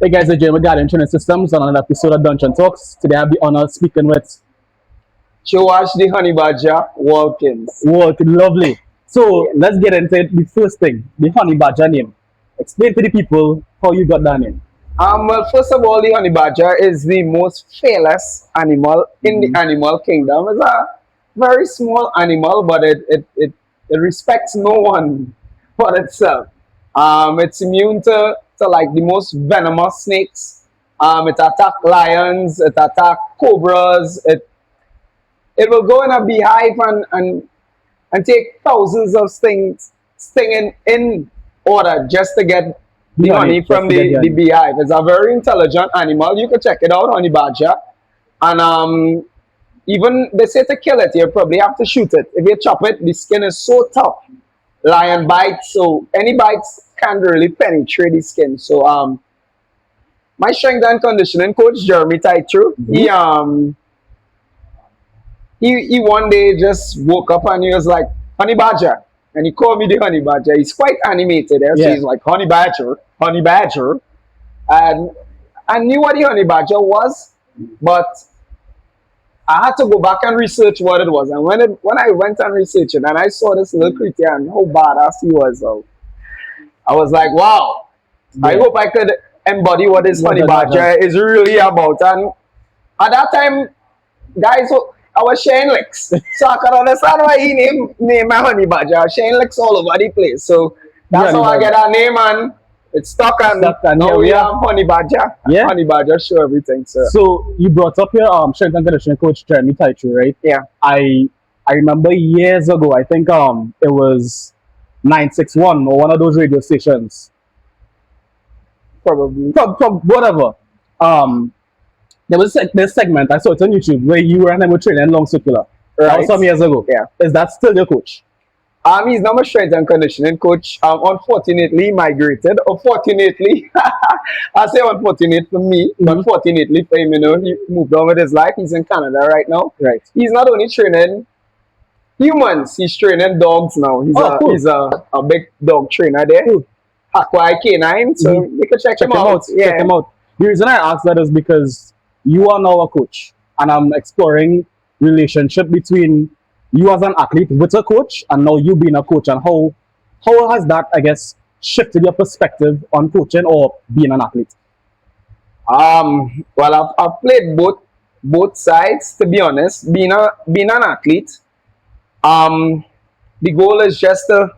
Hey guys, it's Jeremy Garden Training Systems on another episode of Dungeon Talks. Today I have the honor of speaking with Joash the honey badger, Walkins. Walkins. Lovely. So let's get into it. The first thing, the honey badger name. Explain to the people how you got that name. Well, first of all, the honey badger is the most fearless animal in the animal kingdom. It's a very small animal, but it respects no one but itself. It's immune to like the most venomous snakes. It attack lions, it attack cobras, it will go in a beehive and take thousands of stinging in order just to get the honey from the beehive. It's a very intelligent animal. You can check it out, honey badger. And even they say to kill it, you probably have to shoot it. If you chop it, the skin is so tough. Lion bites, so any bites can't really penetrate the skin. So my strength and conditioning coach, Jeremy Taitru, he one day just woke up and he was like, honey badger. And he called me the honey badger. He's quite animated. So he's like, honey badger, honey badger. And I knew what the honey badger was, but I had to go back and research what it was. And when I went and researched it and I saw this little creature and how badass he was, I was like, wow, I hope I could embody what this honey badger is really about. And at that time, guys, I was sharing licks. So I could understand why he named my honey badger. I was sharing licks all over the place. So that's how I get our name, and it's stuck, and now we have honey badger. Yeah. Honey badger show everything. So you brought up your strength and conditioning coach Jeremy Taitru, right? Yeah. I remember years ago, I think it was 961 or one of those radio stations. Probably. Whatever. There was this segment I saw it on YouTube where you and I were training long circular. Right. That was some years ago. Yeah. Is that still your coach? He's not my strength and conditioning coach. Unfortunately, he migrated. Unfortunately, I say unfortunate for me, but fortunately for him, he moved on with his life. He's in Canada right now. Right. He's not only training humans, he's training dogs now. He's a big dog trainer there. Cool. Aqua K9, so you can check him out. Yeah. Check him out. The reason I asked that is because you are now a coach, and I'm exploring relationship between you as an athlete with a coach and now you being a coach, and how has that, I guess, shifted your perspective on coaching or being an athlete? Well, I've played both sides, to be honest. Being an athlete, the goal is just to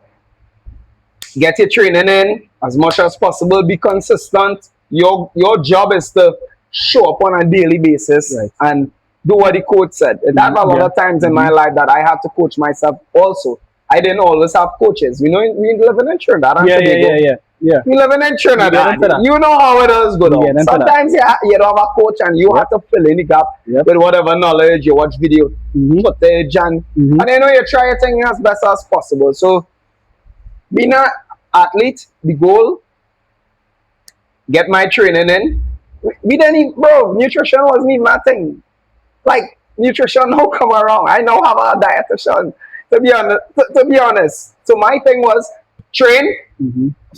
get your training in as much as possible, be consistent. Your job is to show up on a daily basis and do what the coach said. There have a lot of times in my life that I had to coach myself also. I didn't always have coaches. We live in Trinidad. Yeah. We live in Trinidad. You know how it is good. Sometimes you don't have a coach and you have to fill in the gap with whatever knowledge, you watch video footage, and you try your thing as best as possible. So being an athlete, the goal, get my training in. We didn't even, bro, nutrition wasn't even my thing. Like, nutrition no come around. I now have a dietitian, to be honest. So my thing was train,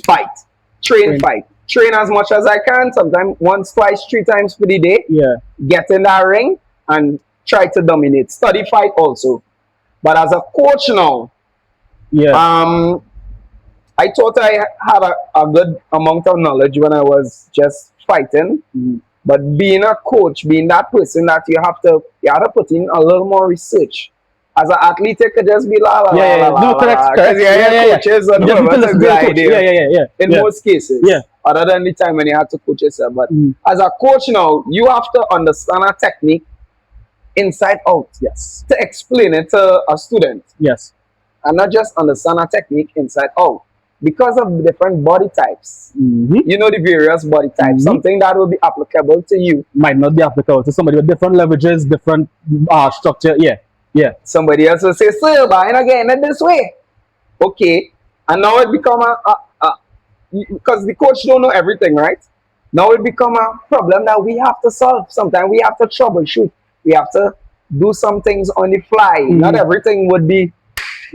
fight. Train, fight. Train as much as I can, sometimes once, twice, 3 times for the day. Yeah. Get in that ring and try to dominate. Study fight also. But as a coach now, I thought I had a good amount of knowledge when I was just fighting. But being a coach, being that person that you have to put in a little more research. As an athlete, it could just be coaches in most cases. Other than the time when you have to coach yourself. But as a coach now, you have to understand a technique inside out. Yes. To explain it to a student. Yes. And not just understand a technique inside out. Because of the different body types. You know the various body types. Something that will be applicable to you might not be applicable to somebody with different leverages, different structure. Yeah. Somebody else will say, sir, but I'm getting it this way. Okay. And now it become because the coach don't know everything, right? Now it become a problem that we have to solve. Sometimes we have to troubleshoot. We have to do some things on the fly. Not everything would be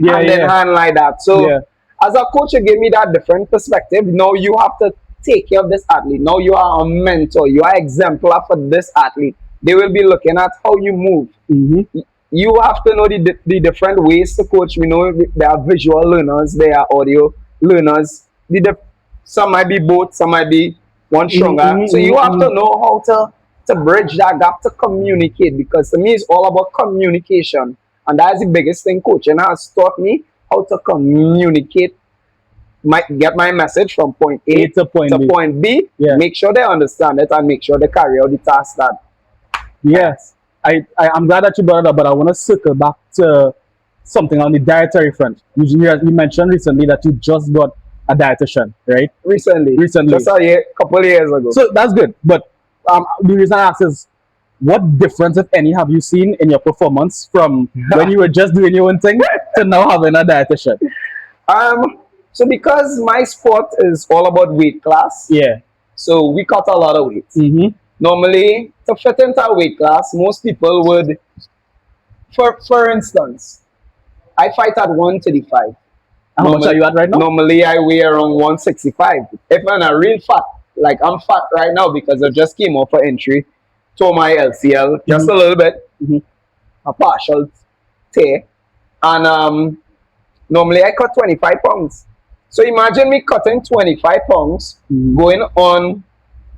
hand in hand like that. So as a coach, you gave me that different perspective. Now you have to take care of this athlete. Now you are a mentor. You are exemplar for this athlete. They will be looking at how you move. You have to know the different ways to coach. We know there are visual learners, there are audio learners. Some might be both, some might be one stronger. So you have to know how to bridge that gap, to communicate, because to me it's all about communication. And that is the biggest thing coaching has taught me, how to communicate, get my message from point A to point B, make sure they understand it and make sure they carry out the task that. Yes. I'm glad that you brought it up, but I want to circle back to something on the dietary front. You mentioned recently that you just got a dietitian, right? Recently. Just a couple of years ago. So that's good. But the reason I ask is, what difference, if any, have you seen in your performance from when you were just doing your own thing to now having a dietitian? So because my sport is all about weight class, so we cut a lot of weight. Normally, to fit into a weight class, most people would, for instance, I fight at 135. How much are you at right now? Normally, I weigh around 165. If I'm a real fat, like I'm fat right now because I just came off an entry, tore my LCL just a little bit, a partial tear, and normally I cut 25 pounds. So imagine me cutting 25 pounds, going on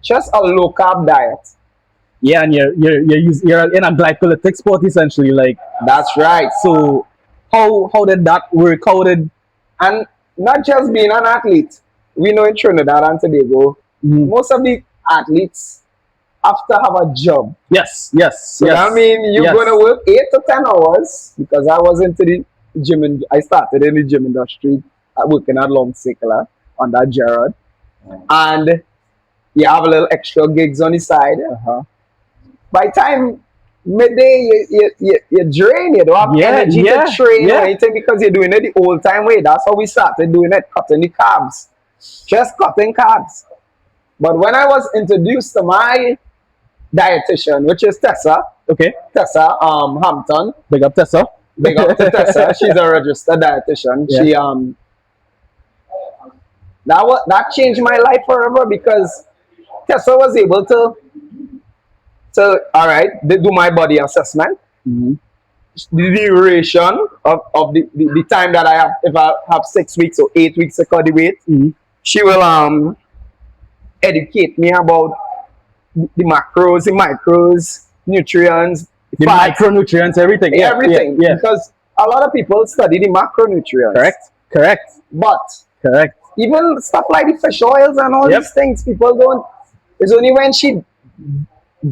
just a low carb diet. Yeah, and you're in a glycolytic sport essentially, like. That's right. So how did that work? And not just being an athlete. We know in Trinidad and Tobago, most of the athletes have to have a job. Yes. So I mean, you're going to work 8 to 10 hours, because I was into the gym, I started in the gym industry, working at Long Circular under Gerard. And you have a little extra gigs on the side. By time midday, you drain, you don't have energy to train or anything, because you're doing it the old time way. That's how we started doing it, cutting the carbs. Just cutting carbs. But when I was introduced to my dietitian, which is Tessa. Tessa Hampton. Big up Tessa. Big up to Tessa. She's a registered dietitian. She that changed my life forever, because Tessa was able to all right, they do my body assessment. The duration of the time that I have, if I have 6 weeks or 8 weeks to cut the weight, she will educate me about the macros, the micros, nutrients, the micronutrients, everything. Everything. Because a lot of people study the macronutrients. Correct. But even stuff like the fish oils and all these things, people don't. It's only when she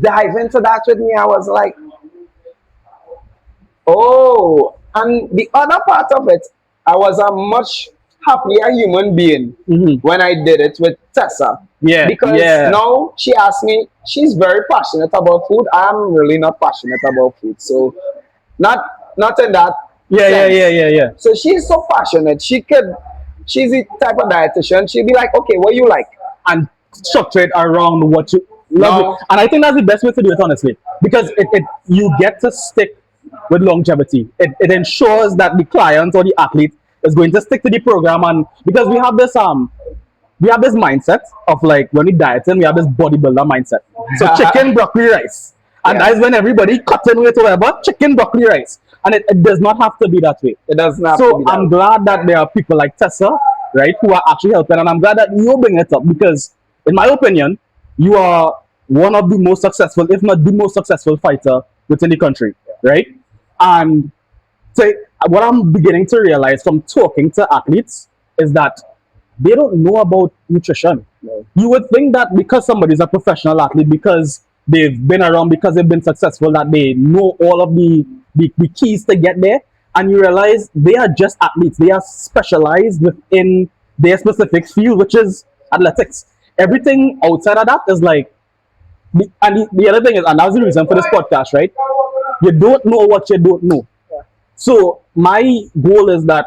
dive into that with me, I was like, oh. And the other part of it, I was a much happier human being when I did it with Tessa. Because now she asked me, she's very passionate about food. I'm really not passionate about food. So not in that sense. So she's so passionate. She's the type of dietitian. She'd be like, okay, what you like? And structure it around what you love. And I think that's the best way to do it, honestly. Because you get to stick with longevity. It ensures that the client or the athlete is going to stick to the program. And because we have this mindset of, like, when we dieting, we have this bodybuilder mindset. So chicken, broccoli, rice. And that is when everybody cutting weight or whatever, chicken, broccoli, rice. And it does not have to be that way. It does not. So I'm glad that there are people like Tessa, right, who are actually helping. And I'm glad that you bring it up, because in my opinion, you are one of the most successful, if not the most successful fighter within the country, right? And what I'm beginning to realize from talking to athletes is that they don't know about nutrition. You would think that because somebody's a professional athlete, because they've been around, because they've been successful, that they know all of the keys to get there. And you realize they are just athletes. They are specialized within their specific field, which is athletics. Everything outside of that is like, the other thing is, and that's the reason for this podcast, right? You don't know what you don't know. So my goal is that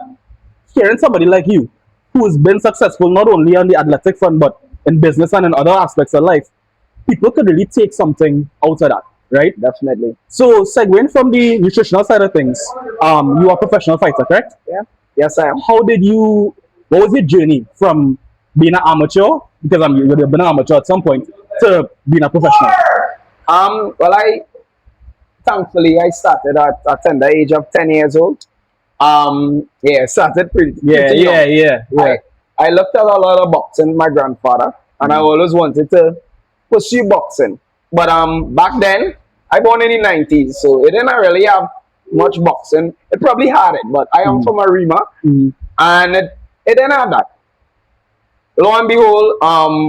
hearing somebody like you, who has been successful not only on the athletic front, but in business and in other aspects of life, people could really take something out of that, right? Definitely. So segueing from the nutritional side of things, you are a professional fighter, correct? Yeah. Yes, I am. What was your journey from being an amateur because you've been an amateur at some point to being a professional? Well, thankfully I started at a tender age of 10 years old. Yeah, started pretty young. I looked at a lot of boxing with my grandfather, and I always wanted to pursue boxing. But back then, I born in the 90s, so it didn't really have much boxing. It probably had it, but I am from Arima, and it didn't have that. Lo and behold,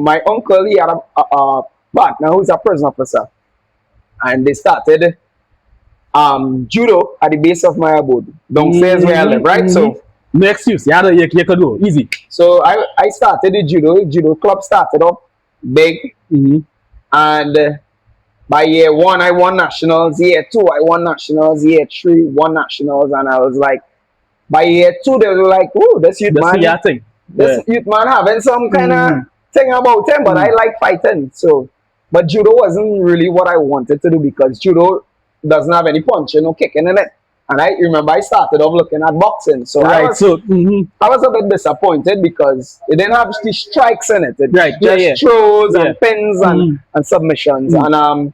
my uncle, he had a partner who's a prison officer, and they started judo at the base of my abode, downstairs where I live, right? So no excuse, you could go easy. So I started the judo club started up big, and by year 1 I won nationals, year 2 I won nationals, year 3 won nationals, and I was like, by year 2 they were like, oh, this youth man having some kind of thing about him, but I like fighting. So, but judo wasn't really what I wanted to do, because judo doesn't have any punching or kicking in it. And I remember I started off looking at boxing. So I was a bit disappointed because it didn't have the strikes in it. It just throws and pins and submissions. And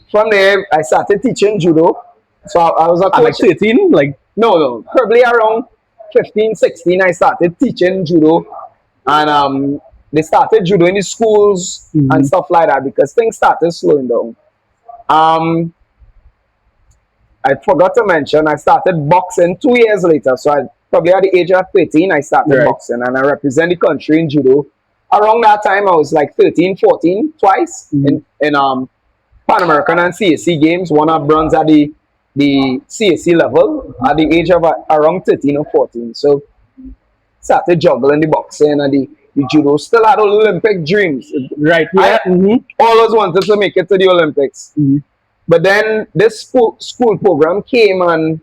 from there, I started teaching judo. So I was a coach. Like 13? Like No, probably around 15, 16, I started teaching judo. And they started judo in the schools and stuff like that, because things started slowing down. I forgot to mention, I started boxing 2 years later. So I probably at the age of 13, I started boxing, and I represent the country in judo. Around that time, I was like 13, 14, twice in Pan American and CAC games. Won a bronze at the CAC level at the age of around 13 or 14. So started juggling the boxing and the judo. Still had Olympic dreams. I always wanted to make it to the Olympics. But then this school program came, and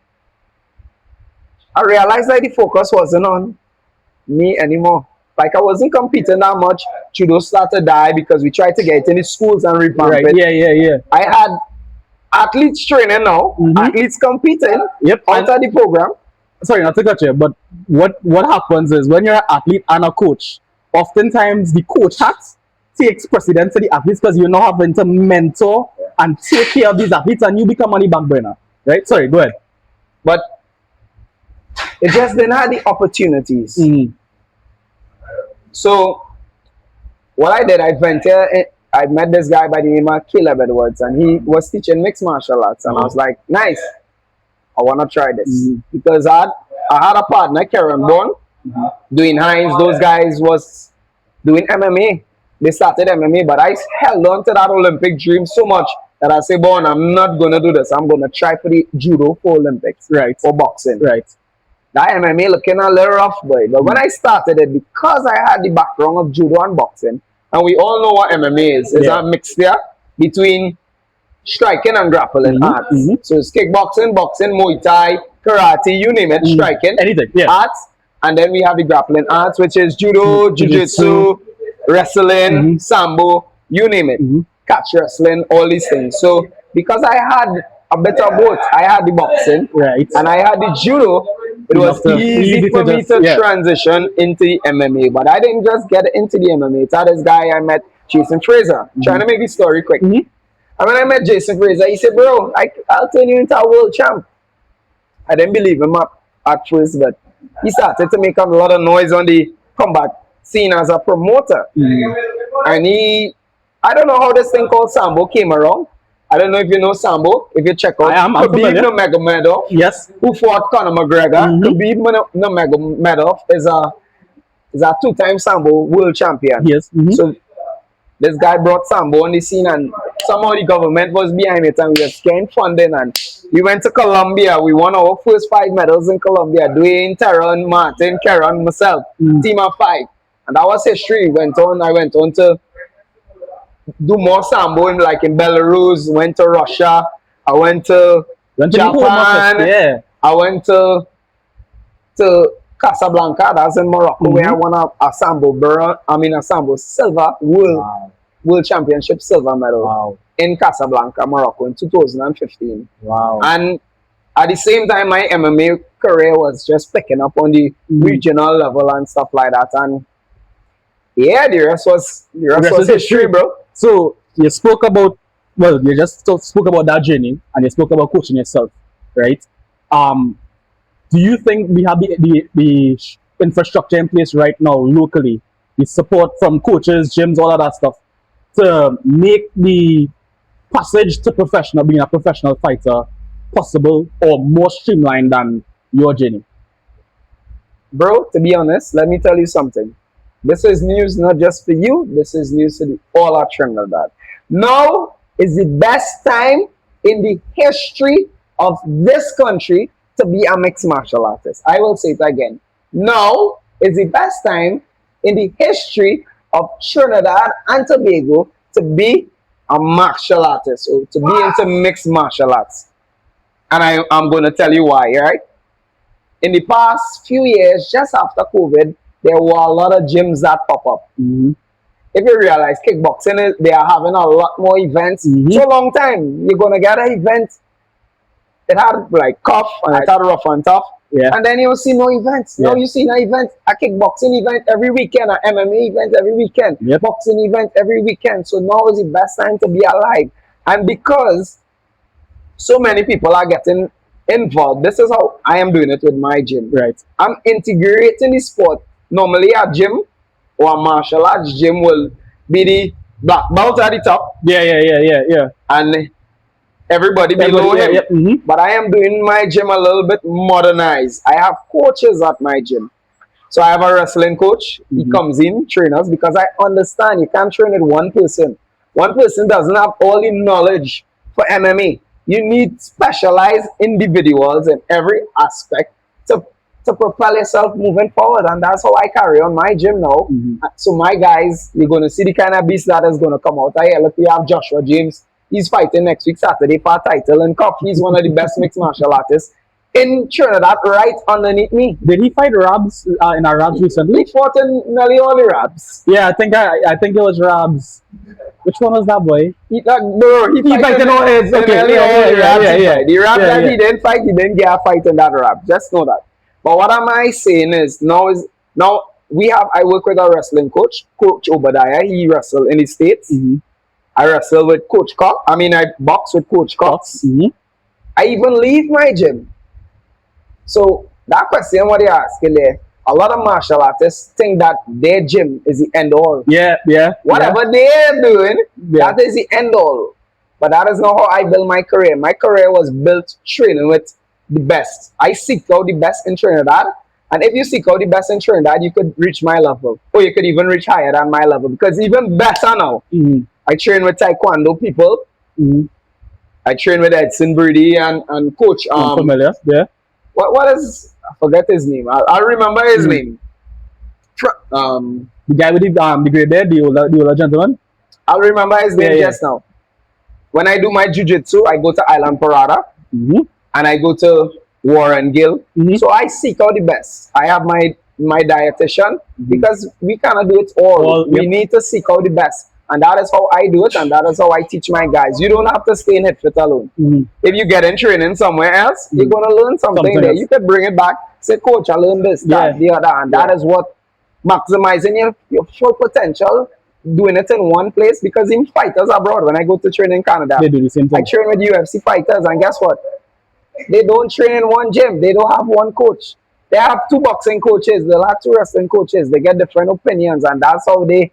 I realized that the focus wasn't on me anymore. Like, I wasn't competing that much. Judo started to die because we tried to get it in the schools and revamp it. I had athletes training now, athletes competing out of the program. Sorry, not to cut you, but what happens is when you're an athlete and a coach, oftentimes the coach hat takes precedence to the athletes, because you're not having to mentor and take care of these athletes, and you become money back burner, right? Sorry, go ahead. But it just didn't have the opportunities. So what I did, I met this guy by the name of Caleb Edwards, and he was teaching mixed martial arts, and I was like, nice, I want to try this. Because I had a partner, Karen Bourne, doing Hines. Those guys was doing MMA. They started MMA, but I held on to that Olympic dream so much that I say, Bourne, I'm not going to do this. I'm going to try for the judo for Olympics, or boxing. That MMA looking a little rough, boy. But when I started it, because I had the background of judo and boxing, and we all know what MMA is. It's a mixture between striking and grappling arts. So it's kickboxing, boxing, Muay Thai, karate, you name it, striking, anything, arts. And then we have the grappling arts, which is judo, jiu-jitsu, wrestling, sambo, you name it, catch wrestling, all these things. So because I had a bit of both, I had the boxing, and I had the judo, it was easy for me to transition into the MMA. But I didn't just get into the MMA. That this guy I met, Jason Fraser, trying to make the story quick. And when I met Jason Fraser, he said, bro, I'll turn you into a world champ. I didn't believe him at first, but he started to make a lot of noise on the combat scene as a promoter. And I don't know how this thing called Sambo came around. I don't know if you know Sambo. If you check out Khabib Nurmagomedov, who fought Conor McGregor. Khabib Nurmagomedov is a two-time Sambo world champion. So this guy brought Sambo on the scene, and somehow the government was behind it, and we were getting funding, and we went to Colombia. We won our first 5 medals in Colombia. Dwayne, Teron, Martin, Karen, myself, team of 5. And that was history. I went on to do more Sambo in Belarus, went to Russia, I went to Japan, I went to Casablanca, that's in Morocco, where I won a Sambo silver world championship silver medal in Casablanca, Morocco in 2015. And at the same time, my MMA career was just picking up on the regional level and stuff like that. And Yeah, the rest Rest was is history, history. bro. So you spoke about, well, you just spoke about that journey, and you spoke about coaching yourself, right? Um, do you think we have the infrastructure in place right now locally, the support from coaches, gyms, all of that stuff, to make the passage to professional, being a professional fighter, possible or more streamlined than your journey? Bro, to be honest, let me tell you something. This is news not just for you, this is news to all our Trinidad. Now is the best time in the history of this country to be a mixed martial artist. I will say it again. Now is the best time in the history of Trinidad and Tobago to be a martial artist, or to be into mixed martial arts. And I'm going to tell you why, right? In the past few years, just after COVID, there were a lot of gyms that pop up. Mm-hmm. If you realize kickboxing, they are having a lot more events. Mm-hmm. So long time, you're gonna get an event. It had like cuff and it had rough and tough. Yeah. And then you'll see no events. Yeah. Now you see an event, a kickboxing event every weekend, an MMA event every weekend, Yep. boxing event every weekend. So now is the best time to be alive. And because so many people are getting involved, this is how I am doing it with my gym. Right. I'm integrating the sport. Normally a gym or a martial arts gym will be the black belt at the top Yeah. and everybody below him. Yeah. Mm-hmm. But I am doing my gym a little bit modernized. I have coaches at my gym. So I have a wrestling coach. He Mm-hmm. comes in, trainers, because I understand you can't train with one person. One person doesn't have all the knowledge for MMA. You need specialized individuals in every aspect to propel yourself moving forward. And that's how I carry on my gym now. Mm-hmm. So my guys, you're going to see the kind of beast that is going to come out. I look, we have Joshua James. He's fighting next week, Saturday, for a title in Cup. He's one of the best mixed martial artists in Trinidad, right underneath me. Did he fight Rabs in a Rabs He recently? fought in nearly all the raps. Yeah, I think it was Rabs. Which one was that boy? He He fighted all his. in Okay, nearly all the raps he fight. The rap Yeah, that yeah. he didn't fight, he didn't get a fight in that rap. Just know that. But what am I saying is now I work with a wrestling coach, Coach Obadiah. He wrestled in the States. Mm-hmm. I wrestle with Coach Cox. I box with Coach Cox. Mm-hmm. I even leave my gym. So that question what you're asking there, a lot of martial artists think that their gym is the end all. Yeah. Whatever they're doing, Yeah. that is the end all. But that is not how I built my career. My career was built training with the best. I seek out the best in Trinidad. And if you seek out the best in Trinidad, you could reach my level. Or you could even reach higher than my level. Because even better now, Mm-hmm. I train with Taekwondo people. Mm-hmm. I train with Edson Brady and Coach. I'm familiar. Yeah. What is, I forget his name. I'll remember his name. The guy with the gray beard, the older gentleman. I'll remember his name Yeah. just now. When I do my jiu-jitsu, I go to Island Parada. Mm-hmm. And I go to Warren Gill. Mm-hmm. So I seek out the best. I have my dietitian because we cannot do it all. We need to seek out the best. And that is how I do it, and that is how I teach my guys. You don't have to stay in HitFit alone. Mm-hmm. If you get in training somewhere else, you're going to learn something there. Else. You could bring it back, say, Coach, I learned this, that, the other. And that is what maximizing your full potential, doing it in one place. Because in fighters abroad, when I go to train in Canada, They do the same thing. I train with UFC fighters, and guess what? They don't train in one gym. They don't have one coach. They have two boxing coaches. They'll have two wrestling coaches. They get different opinions, and that's how they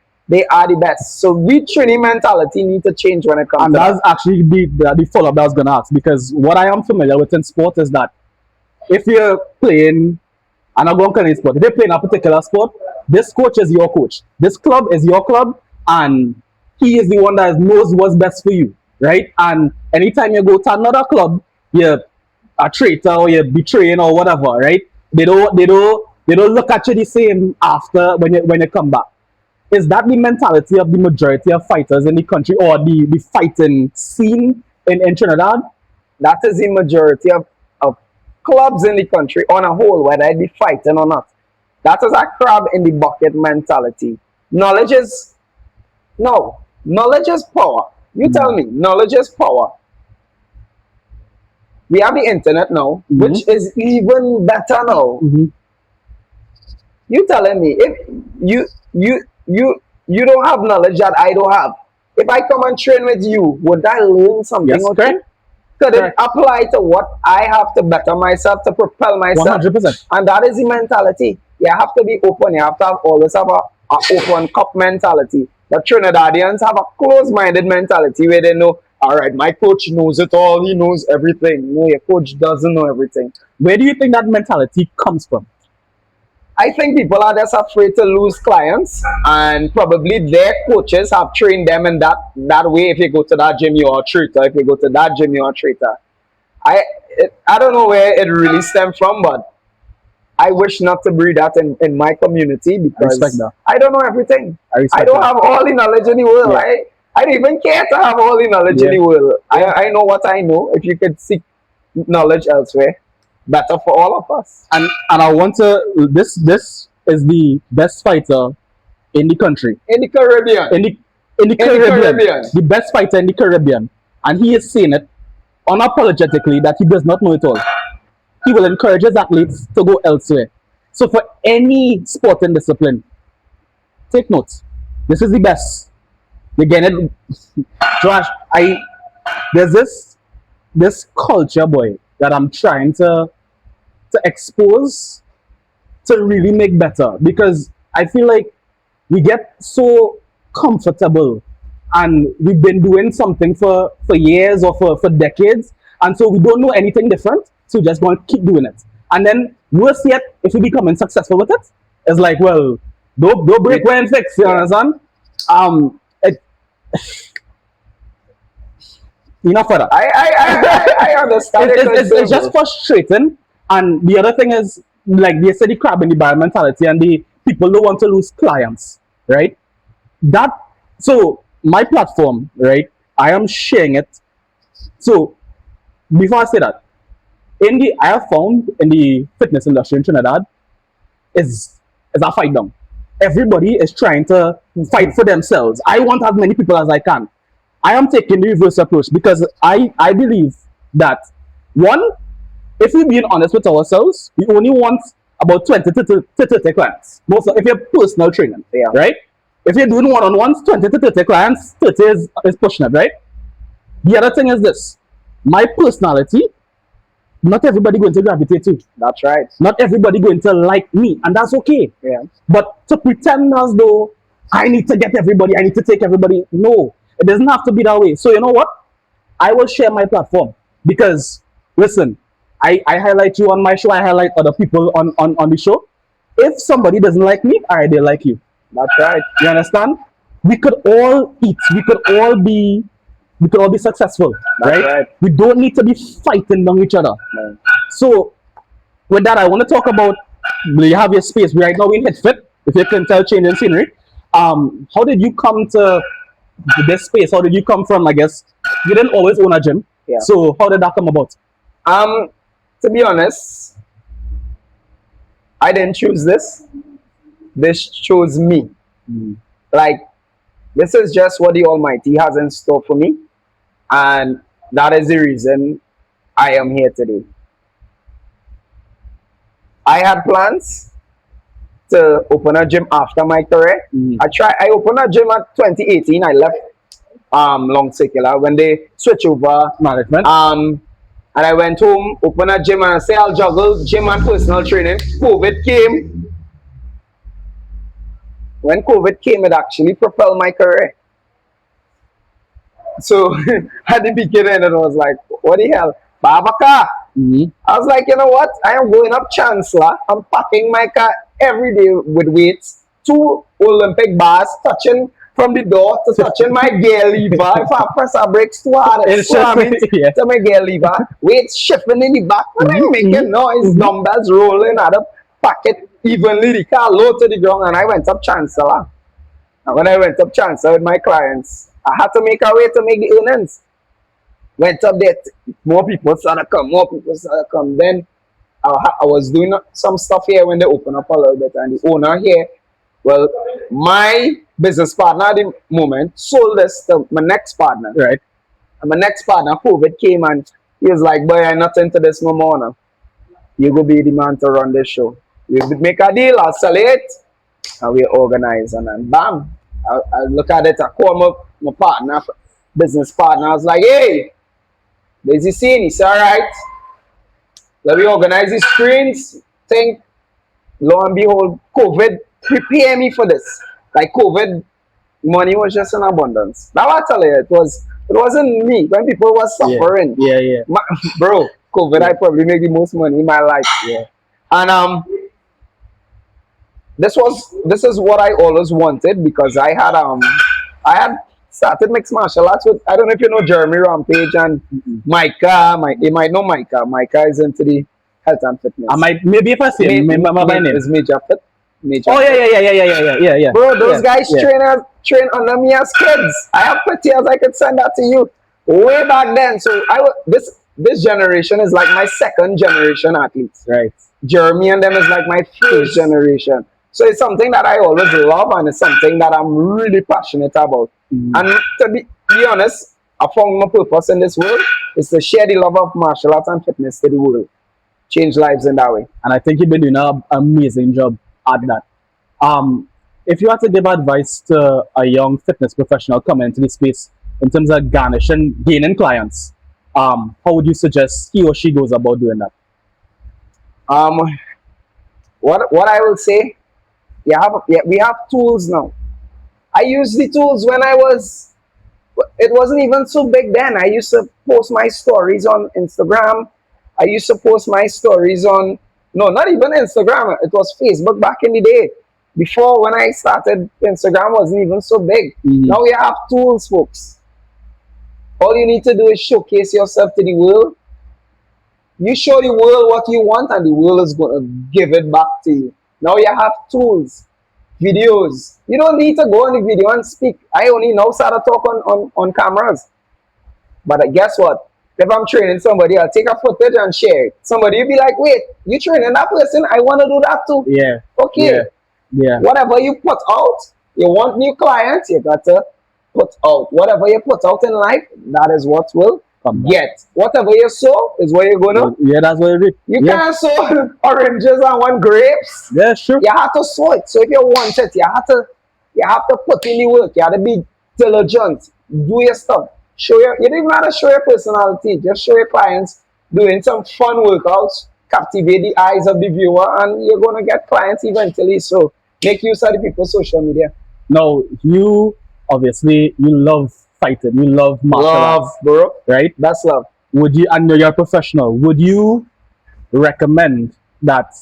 are the best. So we training mentality need to change when it comes and to that's actually the follow-up that I was going to ask, because what I am familiar with in sport is that if you're playing, and I'm going to call sport, if you're playing a particular sport, this coach is your coach. This club is your club, and he is the one that knows what's best for you, right? And anytime you go to another club, you're a traitor or you're betraying or whatever, right? They don't look at you the same after when you come back. Is that the mentality of the majority of fighters in the country, or the fighting scene in Trinidad? That is the majority of clubs in the country on a whole, whether it be fighting or not. That is a crab in the bucket mentality. Knowledge is power. You tell me, knowledge is power. We have the internet now, which is even better now. Mm-hmm. You telling me if you don't have knowledge that I don't have. If I come and train with you, would I learn something Yes, or two? correct. Could it Correct. apply to what I have to better myself, to propel myself? 100%. And that is the mentality. You have to be open. You have to always have a open cup mentality. But Trinidadians have a closed-minded mentality where they know, all right, my coach knows it all. He knows everything. No, your coach doesn't know everything. Where do you think that mentality comes from? I think people are just afraid to lose clients, and probably their coaches have trained them in that way. If you go to that gym, you're a traitor. If you go to that gym, you're a traitor. I don't know where it really stems from, but I wish not to breed that in my community, I respect because that. I don't know everything. I respect I don't that. have all the knowledge in the world. Yeah. I don't even care to have all the knowledge in Yeah. the world. I know what I know. If you could seek knowledge elsewhere, better for all of us. And I want to. This is the best fighter in the country. In the Caribbean. In the Caribbean, Caribbean. the best fighter in the Caribbean, and he is saying it unapologetically that he does not know it all. He will encourage his athletes to go elsewhere. So for any sporting discipline, take note. This is the best. You get it, Joash. There's this culture, boy, that I'm trying to expose, to really make better, because I feel like we get so comfortable and we've been doing something for years or for decades, and so we don't know anything different, so we're just going to keep doing it. And then worse yet, if we becoming successful with it, it's like, well, don't break when fix, you understand? It, enough for that. I understand. It's just frustrating. And the other thing is, like they say, the crab in the barrel mentality, and the people don't want to lose clients, right? That, so my platform, right? I am sharing it. So before I say that, I have found in the fitness industry in Trinidad is a fight down. Everybody is trying to fight for themselves. I want as many people as I can. I am taking the reverse approach, because I believe that, one, if we're being honest with ourselves, we only want about 20 to 30 clients. Most if you're personal training, Yeah. right? If you're doing one-on-ones, 20 to 30 clients, 30 is pushing it, right? The other thing is this: my personality, not everybody going to gravitate to. That's right. Not everybody going to like me, and that's okay. Yeah. But to pretend as though I need to get everybody, I need to take everybody, no, it doesn't have to be that way. So you know what? I will share my platform, because, listen, I highlight you on my show, I highlight other people on the show. If somebody doesn't like me, all right, they like you. That's right. You understand? We could all eat. We could all be successful, That's right. We don't need to be fighting among each other. No. So, with that, I want to talk about, you have your space. Right now, we're in HitFit, if you can tell, changing scenery. How did you come to this space? How did you come from, I guess, you didn't always own a gym. Yeah. So, how did that come about? To be honest, I didn't choose this. This chose me. Like, this is just what the Almighty has in store for me, and that is the reason I am here today. I had plans to open a gym after my career. I opened a gym at 2018. I left Long Circular when they switched over Management. and I went home, opened a gym, and I said I'll juggle gym and personal training. COVID came. When COVID came, it actually propelled my career. So at the beginning, it was like, what the hell? Babaka. I was like, you know what? I am going up Chancellor. I'm packing my car every day with weights. 2 Olympic bars touching from the door to touching my gear lever. If I press our brakes too hard, it's slamming to my gear lever. Weights shifting in the back. When I making noise, dumbbells rolling out of packet evenly, the car low to the ground, and I went up Chancellor. And when I went up Chancellor with my clients, I had to make a way to make the earnings. Went up there, more people started to come, Then I was doing some stuff here when they opened up a little bit, and the owner here, well, my business partner at the moment sold this to my next partner. Right. And my next partner, COVID came, and he was like, boy, I'm not into this no more now. You go be the man to run this show. You make a deal, I'll sell it. and we organize, and then bam, I look at it, I call my partner, business partner, I was like, hey, there's the scene, he said, all right, let me organize the screens, think, lo and behold, COVID prepare me for this. Like COVID, money was just in abundance. Now I tell you, it wasn't me. When people were suffering, Yeah. bro, COVID, I probably make the most money in my life. Yeah. And this is what I always wanted, because I had started mixed martial arts with, I don't know if you know Jeremy Rampage and Micah. You might know Micah. Micah is into the health and fitness. I might, maybe if I say remember my name. Is Major Fit. Major Oh Fit. yeah. Bro, those guys train under me as kids. I have pictures, I could send that to you. Way back then. So this generation is like my second generation athletes. Right. Jeremy and them is like my first generation. So it's something that I always love, and it's something that I'm really passionate about. And to be honest, I found my purpose in this world is to share the love of martial arts and fitness to the world. Change lives in that way. And I think you've been doing an amazing job at that. If you had to give advice to a young fitness professional coming into the space in terms of gaining clients, how would you suggest he or she goes about doing that? What I will say, we have tools now. I used the tools when it wasn't even so big then. I used to post my stories on Instagram. I used to post my stories on, no, not even Instagram. It was Facebook back in the day. Before, when I started, Instagram wasn't even so big. Now we have tools, folks. All you need to do is showcase yourself to the world. You show the world what you want, and the world is going to give it back to you. Now you have tools, videos. You don't need to go on the video and speak. I only know how to talk on cameras. But guess what? If I'm training somebody, I'll take a footage and share it. Somebody will be like, wait, you training that person? I want to do that too. Yeah. Okay. Yeah. Whatever you put out, you want new clients, you got to put out. Whatever you put out in life, that is what will get. Whatever you sow is what you're going to. Yeah, that's what it is. You can't sow oranges and want grapes. Yeah, sure. You have to sow it. So if you want it, you have to put in the work. You have to be diligent. Do your stuff. You don't even have to show your personality. Just show your clients doing some fun workouts, captivate the eyes of the viewer, and you're going to get clients eventually. So make use of the people's social media. Now, you love fighting. You love martial arts, bro. right? That's love. Would you, and you're a professional, would you recommend that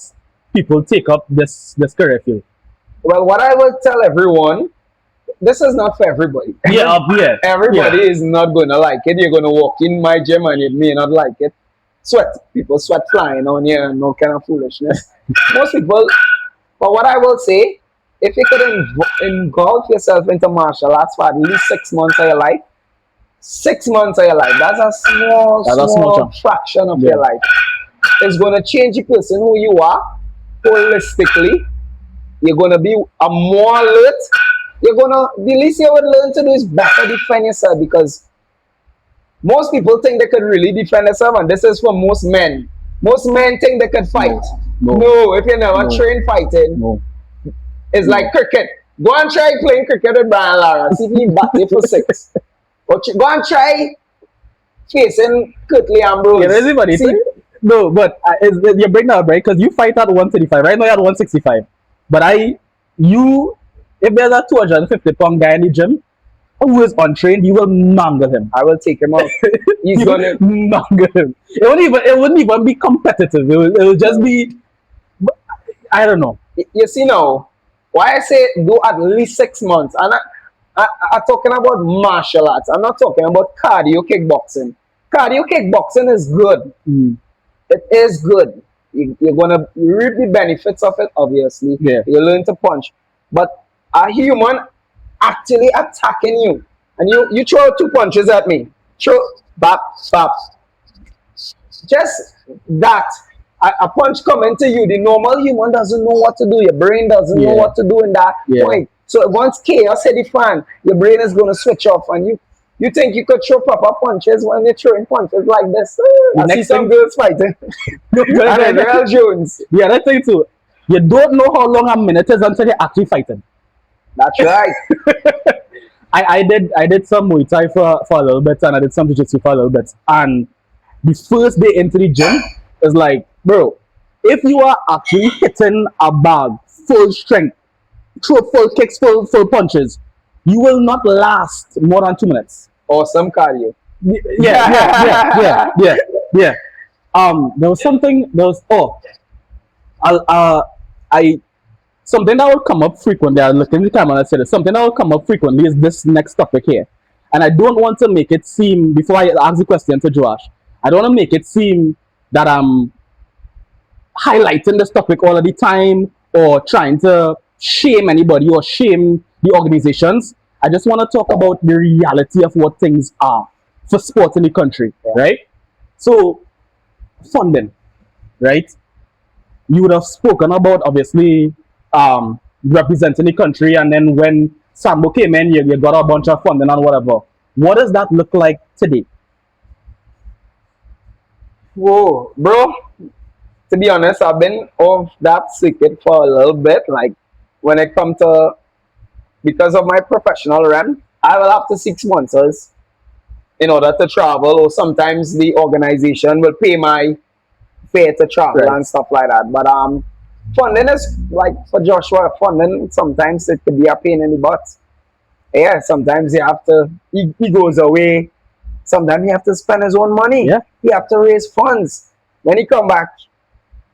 people take up this career field? Well, what I will tell everyone, this is not for everybody. Everybody is not going to like it. You're going to walk in my gym and you may not like it. People sweat flying on you and no kind of foolishness. Most people, but what I will say, if you could engulf yourself into martial arts for at least 6 months of your life, 6 months of your life, that's a small fraction of your life. It's going to change the person who you are holistically. You're going to be a more alert. The least you would learn to do is better defend yourself, because most people think they could really defend themselves, and this is for most men. Most men think they could fight. No, if you never train fighting, it's like cricket. Go and try playing cricket with Brian Lara. See if he bat you for 6. Or go and try facing Curtly Ambrose. Yeah, everybody. No, but you bring that up, right? Because you fight at 135, right? Now you're at 165. But if there's a 250-pound guy in the gym who is untrained, you will mangle him. I will take him out. He's gonna mangle him. It wouldn't even be competitive. It will just be, I don't know. You see now, why I say do at least 6 months, and I'm talking about martial arts. I'm not talking about cardio kickboxing. Cardio kickboxing is good. It is good. You're gonna reap the benefits of it, obviously. Yeah. You learn to punch. But a human actually attacking you, and you throw 2 punches at me. Throw, bap, bap. Just that. A punch coming to you, the normal human doesn't know what to do. Your brain doesn't know what to do in that point. So once chaos hit the fan, your brain is going to switch off, and you think you could throw proper punches when you're throwing punches like this. I see some girls fighting. And then Real Jones. Yeah, that thing too. You don't know how long a minute is until you're actually fighting. That's right. I did some Muay Thai for a little bit and I did some Jiu-Jitsu for a little bit. And the first day into the gym is like, bro, if you are actually hitting a bag full strength, throw full kicks, full punches, you will not last more than 2 minutes. Awesome cardio. Yeah. There was something. There was I something that will come up frequently. I look in the camera and I said it. Something that will come up frequently is this next topic here, and I don't want to make it seem before I ask the question to Joash. I don't want to make it seem that I'm highlighting this topic all of the time or trying to shame anybody or shame the organizations. I just want to talk about the reality of what things are for sport in the country, right? So, funding, right? You would have spoken about obviously representing the country, and then when Sambo came in, you got a bunch of funding and whatever. What does that look like today? Whoa, bro. To be honest, I've been off that circuit for a little bit. Like when it comes to, because of my professional run, I will have to seek sponsors in order to travel, or sometimes the organization will pay my fare to travel and stuff like that. But funding is like for Joshua. Funding sometimes it could be a pain in the butt. Yeah, sometimes you have to. He goes away. Sometimes he have to spend his own money. Yeah. He have to raise funds. When he come back,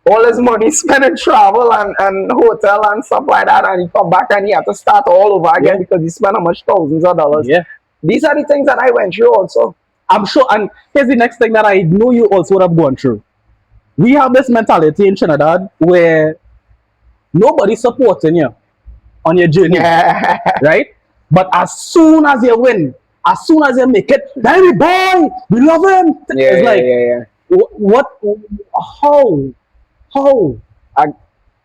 all his money spent in travel and hotel and stuff like that, and he come back and he have to start all over again because he spent how much thousands of dollars. Yeah. These are the things that I went through also. I'm sure, and here's the next thing that I know you also would have gone through. We have this mentality in Trinidad where nobody's supporting you on your journey, right? But as soon as you win, as soon as you make it, baby boy, we love him. It's like, what? How?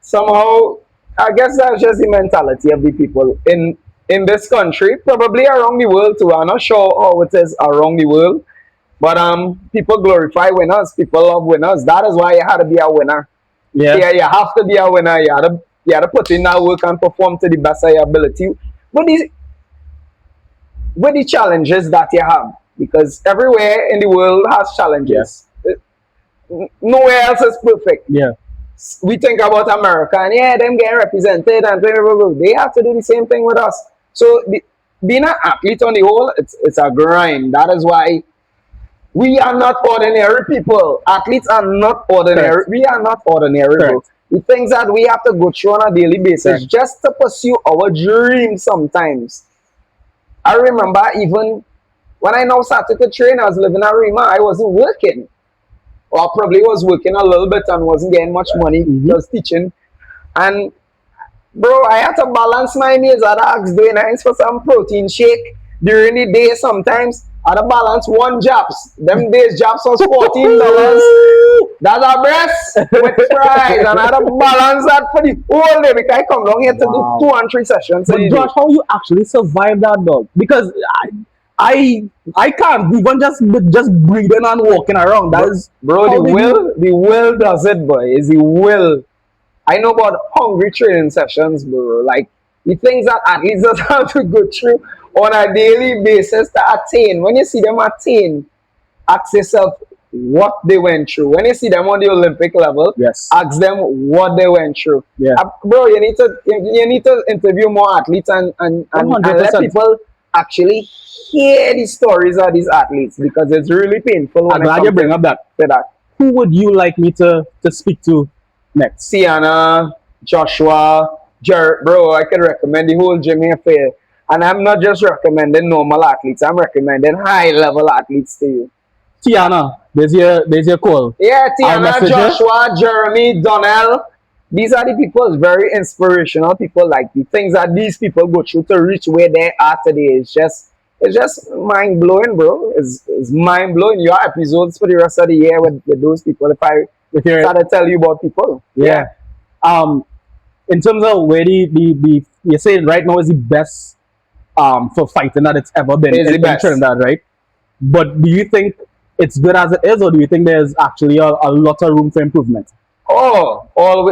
Somehow, I guess that's just the mentality of the people in this country, probably around the world too. I'm not sure how it is around the world, but people glorify winners. People love winners. That is why you had to be a winner. Yeah, you have to be a winner. You had to put in that work and perform to the best of your ability. But with the challenges that you have, because everywhere in the world has challenges. Nowhere else is perfect. Yeah. We think about America and them getting represented and blah, blah, blah. They have to do the same thing with us. So being an athlete on the whole, it's a grind. That is why we are not ordinary people. Athletes are not ordinary. Correct. We are not ordinary. Bro. The things that we have to go through on a daily basis just to pursue our dreams sometimes. I remember even when I now started to train, I was living in Arima, I wasn't working. Or I probably was working a little bit and wasn't getting much money, just teaching. And bro, I had to balance my meals. I had to doing nice for some protein shake during the day sometimes. I had to balance one jobs. Them days jobs was $14. That's a breast with fries. And I had to balance that for the whole day because I come down here to do 2 and 3 sessions. But Josh, how you actually survive that, dog? Because I can't even just breathing and walking around. That is, bro, the will does it, boy. Is the will. I know about hungry training sessions, bro. Like the things that athletes just have to go through on a daily basis to attain. When you see them attain, ask yourself what they went through. When you see them on the Olympic level, ask them what they went through. Bro, you need to interview more athletes and let people actually hear the stories of these athletes because it's really painful. I'm glad you bring up that. Who would you like me to speak to next? Sienna, Joshua, Jared, bro, I can recommend the whole gym here for you. And I'm not just recommending normal athletes, I'm recommending high level athletes to you. Tiana, there's your call. Yeah, Tiana, Joshua, Jeremy, Donnell. These are the people, very inspirational people. Like the things that these people go through to reach where they are today. It's just mind blowing, bro. It's mind blowing. Your episodes for the rest of the year with those people. If I start to tell you about people. Yeah. In terms of where the you say right now is the best for fighting that it's ever been in Trinidad, right? But do you think it's good as it is, or do you think there's actually a lot of room for improvement?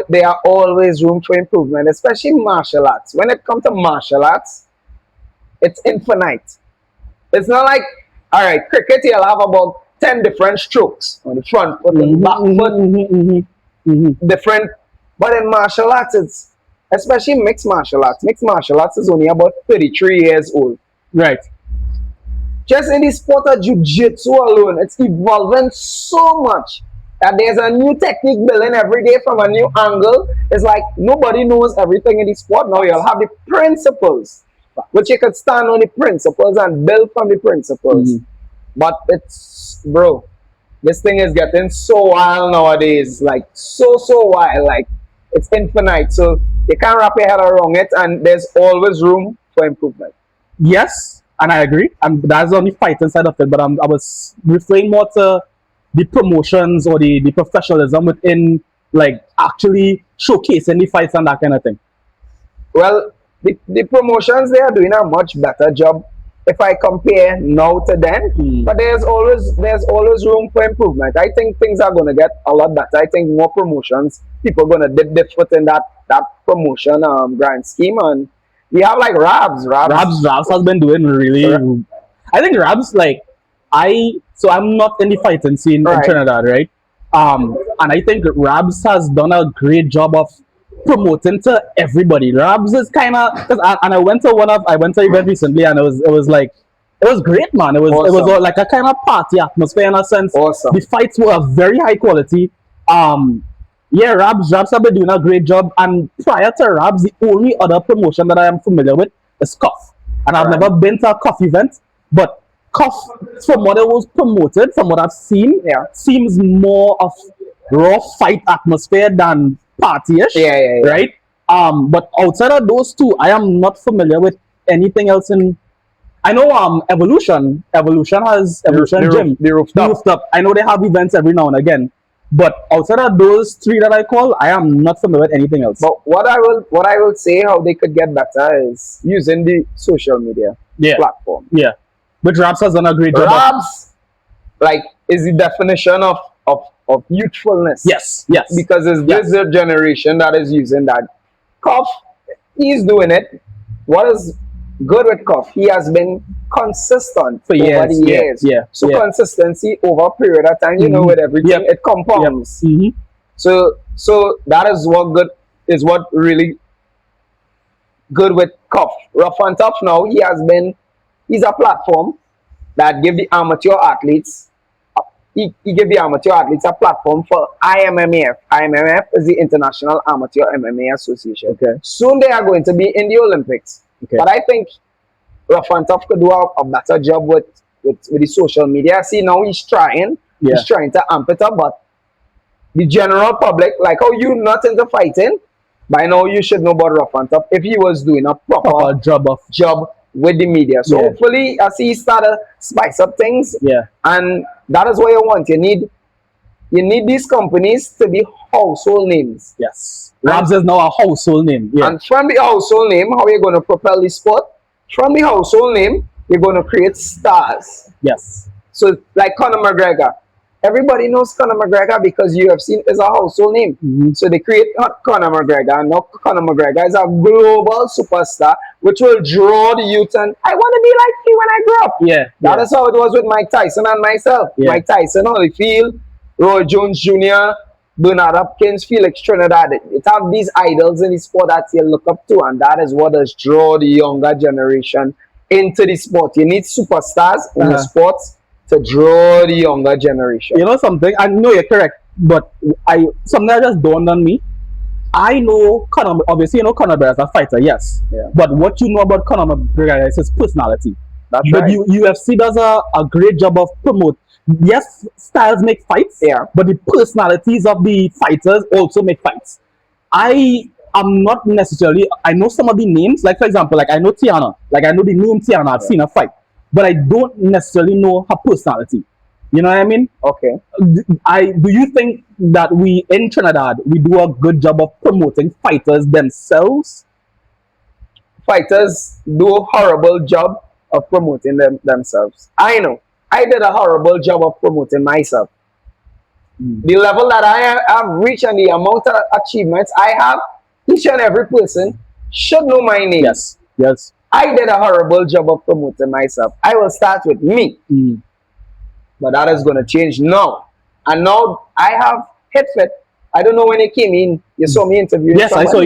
there are always room for improvement, especially martial arts. When it comes to martial arts, it's infinite. It's not like, all right, cricket, you'll have about 10 different strokes on the front foot, on the back foot, different. But in martial arts, it's especially mixed martial arts. Mixed martial arts is only about 33 years old. Right. Just in the sport of jiu-jitsu alone, it's evolving so much that there's a new technique building every day from a new angle. It's like nobody knows everything in the sport. Now you'll have the principles, which you could stand on the principles and build from the principles. But it's, bro, this thing is getting so wild nowadays. Like, so wild. Like, it's infinite. So you can't wrap your head around it, and there's always room for improvement. Yes, and I agree. And that's on the fighting side of it. But I was referring more to the promotions or the professionalism within, like, actually showcasing the fights and that kind of thing. Well, the promotions, they are doing a much better job if I compare now to then. But there's always room for improvement. I think things are going to get a lot better. I think more promotions, people are going to dip their foot in that promotion grand scheme. And we have like Rabs has been doing really. I think Rabs, like, so I'm not in the fighting scene in Trinidad, right? And I think Rabs has done a great job of promoting to everybody. Rabs is kind of, and I went to event recently, and it was great, man. It was like a kind of party atmosphere in a sense. Awesome. The fights were of very high quality. Yeah, Rabs have been doing a great job. And prior to Rabs, the only other promotion that I am familiar with is Cuff, and I've never been to a Cuff event, but Cuff, from what it was promoted, from what I've seen, seems more of raw fight atmosphere than party-ish, right? But outside of those two, I am not familiar with anything else in. I know Evolution Gym, the rooftop. I know they have events every now and again, but outside of those three that I call, I am not familiar with anything else. But what I will say how they could get better is using the social media platform. Yeah, but Rabs has done a great job. Rabs, like, is the definition of youthfulness. Yes. Because it's this generation that is using that. Cuff, he's doing it. What is good with Cuff? He has been consistent for over the years. So consistency over a period of time, you know, with everything, it compounds. So that is what really good with Cuff. Rough and Tough now, he's a platform that give the amateur athletes. He gave the amateur athletes a platform for IMMAF. IMMAF is the International Amateur MMA Association. Soon they are going to be in the Olympics. But I think Rough and Tough could do a better job with the social media. See, now he's trying to amp it up, but the general public, like how you not into fighting, by now you should know about Rough and Tough if he was doing a proper job with the media. So hopefully, as he started spice up things, and that is what you want. You need these companies to be household names. Yes, Rabs is now a household name. And from the household name, how are you going to propel the sport? From the household name, you're going to create stars. Yes. So like Conor McGregor. Everybody knows Conor McGregor because UFC is a household name. So they create Conor McGregor. And now Conor McGregor is a global superstar, which will draw the youth. And I want to be like you when I grow up. That is how it was with Mike Tyson and myself. Mike Tyson, Holyfield, Roy Jones Jr., Bernard Hopkins, Felix Trinidad. It have these idols in the sport that you look up to, and that is what does draw the younger generation into the sport. You need superstars in the sports to draw the younger generation. You know something? I know you're correct, but something that just dawned on me. I know Conor, obviously you know Conor McGregor as a fighter, yes. But what you know about Conor McGregor is his personality. That's but right. UFC does a great job of promote. Yes, styles make fights, but the personalities of the fighters also make fights. I am not necessarily, I know some of the names, like for example, like I know Tiana, like I know the name Tiana, I've seen her fight, but I don't necessarily know her personality. You know what I mean? Okay. Do you think that we in Trinidad, we do a good job of promoting fighters themselves? Fighters do a horrible job of promoting themselves. I know. I did a horrible job of promoting myself. The level that I have reached and the amount of achievements I have, each and every person should know my name. Yes. Yes. I did a horrible job of promoting myself. I will start with me. But that is going to change now. And now I have hit fit. I don't know when you came in, you saw me interviewing Yes, someone. I saw.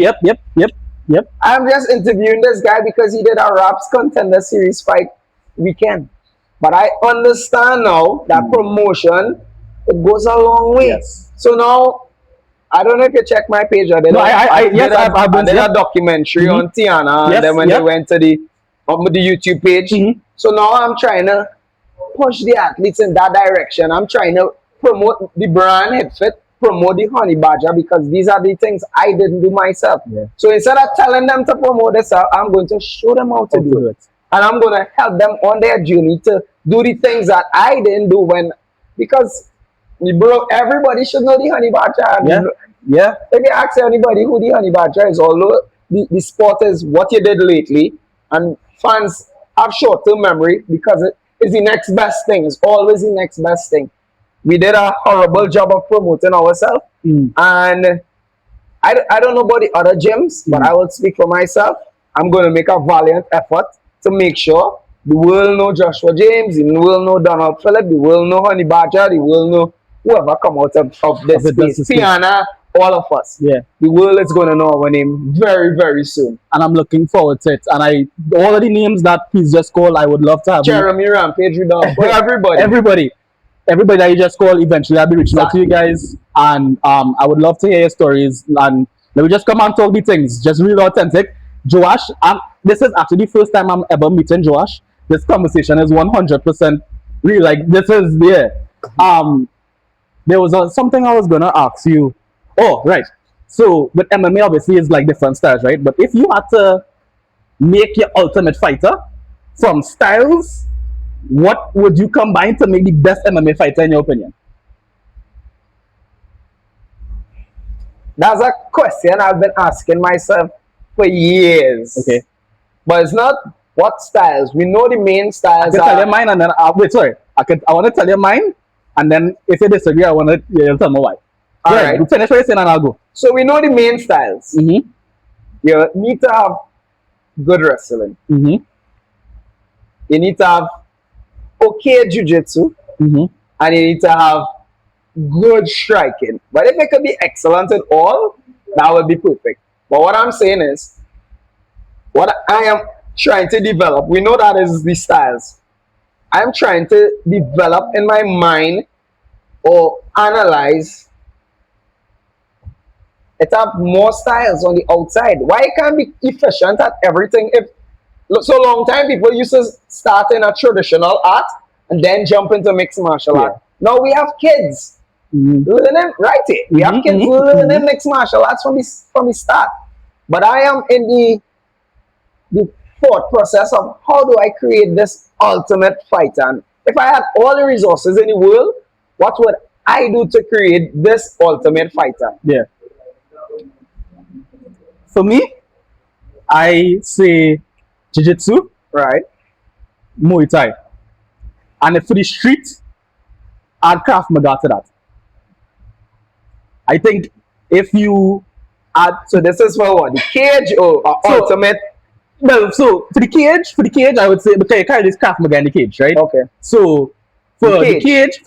Yep. I'm just interviewing this guy because he did a Raps Contender Series fight weekend. But I understand now that promotion, it goes a long way. Yes. So now, I don't know if you check my page. I did, I did a documentary on Tiana, and then when they went to the YouTube page. So now I'm trying to push the athletes in that direction. I'm trying to promote the brand HitFit, promote the Honey Badger, because these are the things I didn't do myself. So instead of telling them to promote themselves, I'm going to show them how to do it. And I'm going to help them on their journey to do the things that I didn't do because bro, everybody should know the Honey Badger. Yeah. If you ask anybody who the Honey Badger is, although the sport is what you did lately, and fans have short-term memory because it is the next best thing. It's always the next best thing. We did a horrible job of promoting ourselves, and I don't know about the other gyms, but I will speak for myself. I'm going to make a valiant effort to make sure the world know Joshua James, the world know Donald Phillip, the world know Honey Badger, the world know whoever come out of this space. Piana, all of us. Yeah. The world is going to know our name very, very soon. And I'm looking forward to it. And all of the names that he's just called, I would love to have. Jeremy Rampage, everybody that you just called, eventually I'll be reaching out to you guys. And I would love to hear your stories. And let me just come and talk the things. Just real authentic. Joash, this is actually the first time I'm ever meeting Joash. This conversation is 100% real. Like, this is, there was something I was going to ask you. Oh, right. So, with MMA, obviously, it's like different styles, right? But if you had to make your ultimate fighter from styles, what would you combine to make the best MMA fighter, in your opinion? That's a question I've been asking myself for years. Okay. But it's not what styles. We know the main styles. I can tell you mine, and then wait. Sorry, I want to tell you mine, and then if you disagree, I want to tell me why. All right. You finish what you're saying, and I'll go. So we know the main styles. You need to have good wrestling. You need to have okay jiu-jitsu, and you need to have good striking. But if it could be excellent at all, that would be perfect. But what I'm saying is, what I am trying to develop, we know that is the styles. I'm trying to develop in my mind or analyze it have more styles on the outside. Why it can't be efficient at everything? If so long time people used to start in a traditional art and then jump into mixed martial art. Now we have kids learning We have kids learning mixed martial arts from the start. But I am in the thought process of how do I create this ultimate fighter? And if I had all the resources in the world, what would I do to create this ultimate fighter? Yeah. For me, I say jiu-jitsu, right? Muay Thai. And if for the street, add Krav Maga to that. I think if you add... So this is for what? The cage or ultimate? Well, so for the cage, I would say, because you carry this Krav Maga in the cage, right? Okay. So for the cage,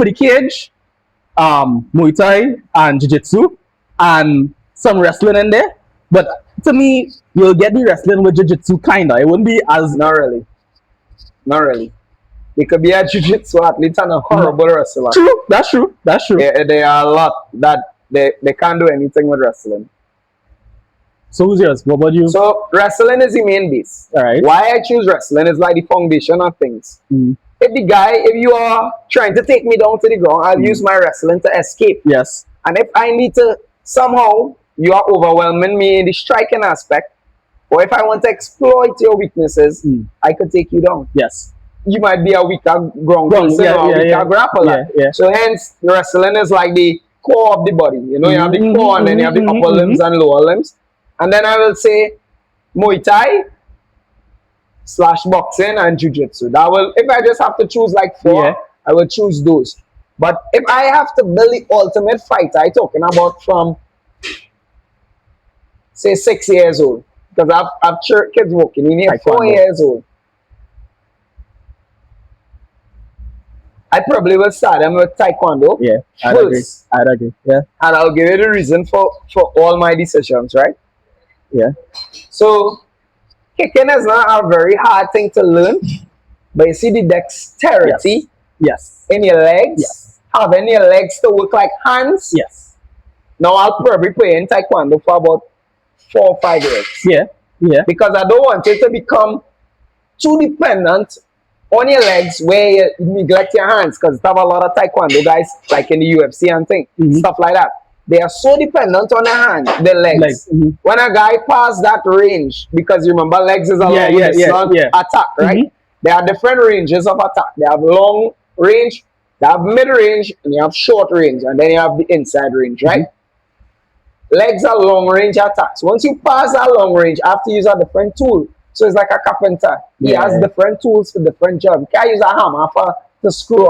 Muay Thai and jiu-jitsu and some wrestling in there. But to me, you'll get the wrestling with jiu-jitsu kinda. It wouldn't be as... Not really. It could be a jiu-jitsu athlete and a horrible wrestler. True, that's true. There are a lot that they can't do anything with wrestling. So who's yours? What about you? So wrestling is the main base. All right. Why I choose wrestling is like the foundation of things. If you are trying to take me down to the ground, I'll use my wrestling to escape. Yes. And if I need to somehow, you are overwhelming me in the striking aspect, or if I want to exploit your weaknesses, I could take you down. Yes. You might be a weaker ground person or a weaker grappler. So hence, the wrestling is like the core of the body. You know, you have the core and then you have the upper limbs and lower limbs. And then I will say Muay Thai / boxing and jiu-jitsu. That will, if I just have to choose like four, I will choose those. But if I have to build the ultimate fighter, I talking about from say 6 years old. Because I've kids working in here 4 years old. I probably will start them with taekwondo Yeah, first. I'd agree. Yeah, And I'll give you the reason for all my decisions, right? yeah, So kicking is not a very hard thing to learn, but you see the dexterity yes, in your legs, yes, having your legs to work like hands. yes, Now I'll probably play in taekwondo for about 4 or 5 years. yeah, yeah, Because I don't want you to become too dependent on your legs where you neglect your hands. Because I have a lot of taekwondo guys, like in the UFC and things, stuff like that. They are so dependent on their hands, their legs. When a guy passes that range, because you remember legs is a long attack, right? There are different ranges of attack. They have long range, they have mid range, and you have short range, and then you have the inside range, right? Legs are long range attacks. Once you pass that long range, you have to use a different tool. So it's like a carpenter. He has different tools for different jobs. You can't use a hammer to screw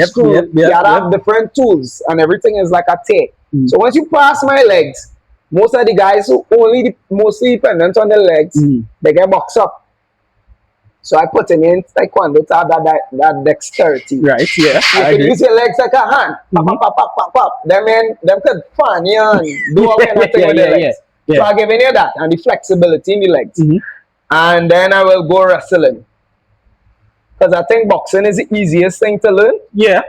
screw. You have different tools, and everything is like a tape. So once you pass my legs, most of the guys who mostly dependent on the legs, they get boxed up. So I put in taekwondo to have that dexterity. right, yeah. You can use your legs like a hand. Pop, pop, pop, pop, pop. Them could fan you and do all kind of thing with their legs. So I'm giving you that and the flexibility in the legs. And then I will go wrestling. Because I think boxing is the easiest thing to learn. Yeah.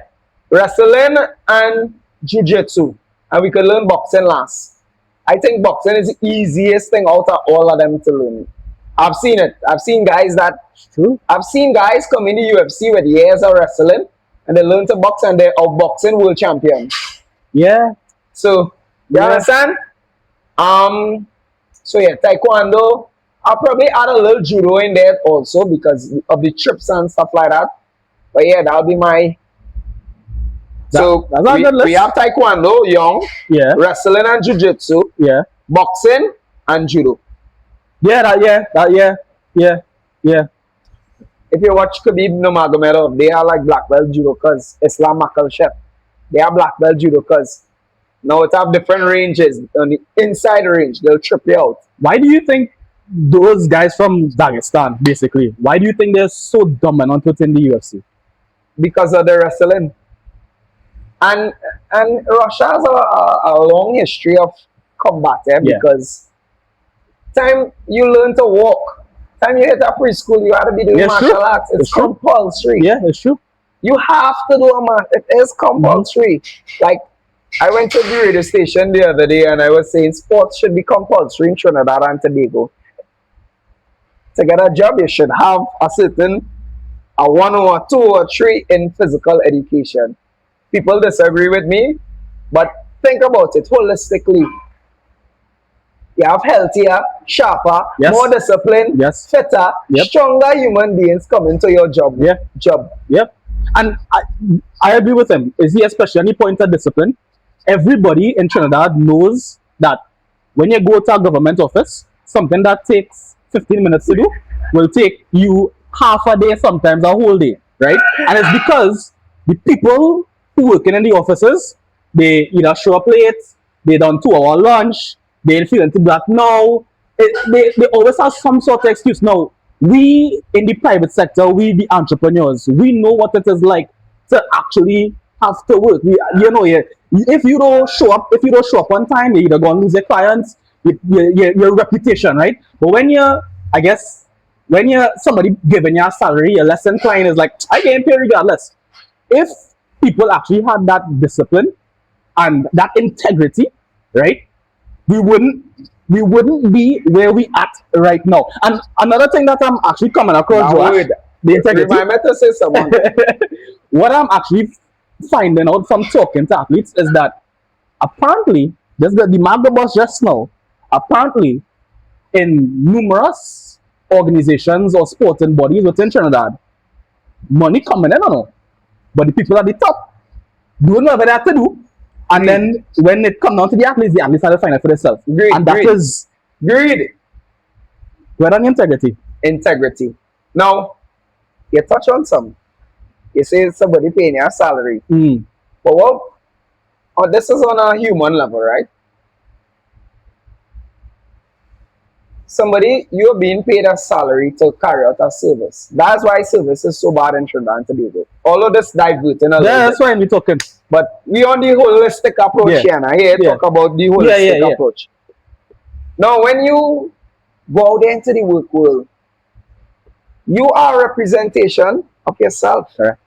Wrestling and jiu-jitsu. And we could learn boxing last. I think boxing is the easiest thing out of all of them to learn. I've seen it. I've seen guys I've seen guys come in the UFC with years of wrestling and they learn to box and they're outboxing world champions. Yeah. So you understand? So yeah, taekwondo. I'll probably add a little judo in there also because of the trips and stuff like that. But yeah, that'll be my. We have taekwondo, young, wrestling and jiu-jitsu, boxing and judo. Yeah. If you watch Khabib Nurmagomedov, they are like black belt judokas, Islam Makhachev. They are black belt judokas. Now it have different ranges. On the inside range, they'll trip you out. Why do you think those guys from Dagestan, basically, why do you think they're so dominant within the UFC? Because of the wrestling. And Russia has a long history of combat because time you learn to walk, time you hit a preschool, you have to be doing martial arts. It's compulsory. Yeah, it's true. You have to do a martial. It is compulsory. Like I went to the radio station the other day and I was saying sports should be compulsory in Trinidad and Tobago. To get a job, you should have a 1 or 2 or 3 in physical education. People disagree with me, but think about it holistically. You have healthier, sharper, more disciplined, fitter, stronger human beings coming to your job. Yep. And I agree with him. Is he especially any point of discipline? Everybody in Trinidad knows that when you go to a government office, something that takes 15 minutes to do will take you half a day, sometimes a whole day, right? And it's because the people who working in the offices, they either show up late, they done 2-hour lunch, they feel into black now. They always have some sort of excuse. Now, we in the private sector, we the entrepreneurs, we know what it is like to actually have to work. If you don't show up on time, you're either going to lose your clients, your reputation, right? But when you're somebody giving you a salary, your less inclined is like, I get paid regardless. If people actually had that discipline and that integrity, right, we wouldn't be where we at right now. And another thing that I'm actually coming across, Joash, the integrity. I meant to say someone. What I'm actually finding out from talking to athletes is that apparently, the Magda boss just now, apparently in numerous organizations or sporting bodies within Trinidad, money coming in, I don't know. But the people at the top don't know what they have to do. And then when it comes down to the athletes have to find it for themselves. That is greed. Where on integrity? Integrity. Now, you touch on some. You say somebody paying your salary. But what? Oh, this is on a human level, right? Somebody, you're being paid a salary to carry out a service. That's why service is so bad in Trinidad and Tobago. All of this diverting a little That's bit. why we're talking. But we on the holistic approach Yeah. here, and I here Yeah. talk about the Yeah, yeah, holistic yeah. approach. Now, when you go out there into the work world, you are a representation of yourself. Correct.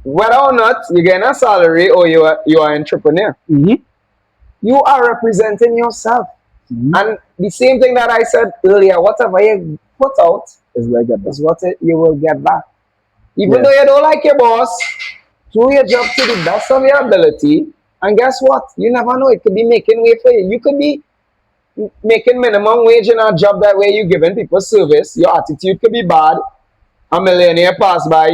Whether or not you get a salary or you are an entrepreneur, Mm-hmm. you are representing yourself. Mm-hmm. And the same thing that I said earlier, whatever you put out It's like that. is what you will get back. Even Yeah. though you don't like your boss, do your job to the best of your ability. And guess what? You never know. It could be making way for you. You could be making minimum wage in a job that way you're giving people service. Your attitude could be bad. A millionaire pass by,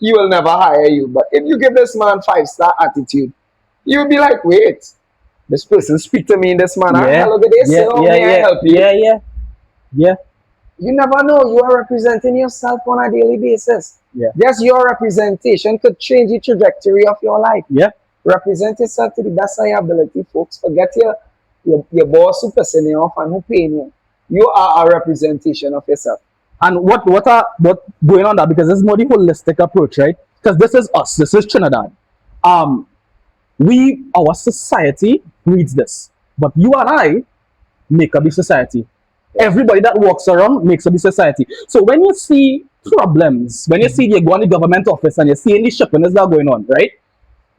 he will never hire you. But if you give this man 5-star attitude, you'll be like, wait, this person speak to me in this manner. Yeah. Hello, good day, Yeah, sir. How yeah, may I yeah. help you? Yeah, yeah. Yeah. You never know. You are representing yourself on a daily basis. Yeah. Just your representation could change the trajectory of your life. Yeah. Represent yourself to the best of your ability, folks. Forget your boss who pissing you off and who paying you. You are a representation of yourself. And what going on that, because this is more the holistic approach, right? Because this is us, this is Trinidad. Our society reads this, but you and I make up the society. Everybody that walks around makes up the society. So when you see problems, when you see you go in the government office and you see any shipping that going on, right?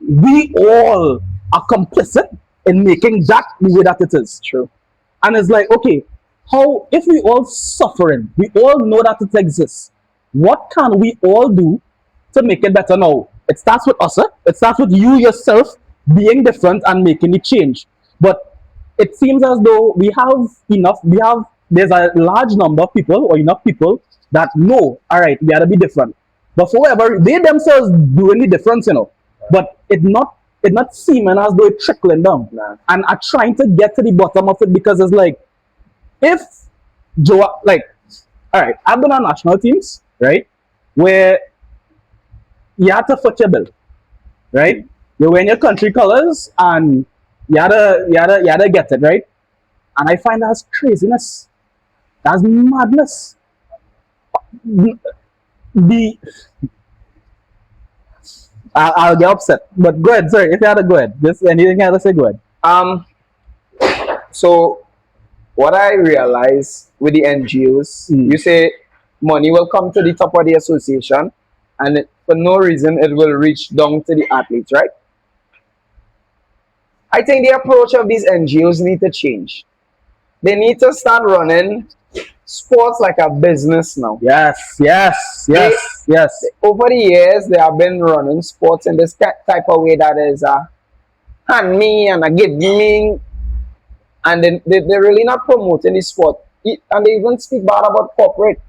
We all are complicit in making that the way that it is. True. And it's like, okay, how, if we all suffering, we all know that it exists, what can we all do to make it better now? It starts with us, it starts with you yourself being different and making the change. But it seems as though there's a large number of people or enough people that know, all right, we gotta be different. But for whatever, they themselves doing the difference, but it not seeming as though it's trickling down. Nah. And are trying to get to the bottom of it, because it's like, if all right, I've been on national teams, right, where you have to foot your bill, right? You wear your country colors and you had to get it, right? And I find that's craziness. That's madness. I'll get upset. But go ahead, sorry, if you had to go ahead. Just anything you had to say, go ahead. So what I realize with the NGOs, you say money will come to the top of the association, and for no reason it will reach down to the athletes, right? I think the approach of these NGOs need to change. They need to start running sports like a business now. Yes. Over the years, they have been running sports in this type of way that is a hand me and a give me, and then they're really not promoting the sport. And they even speak bad about corporate.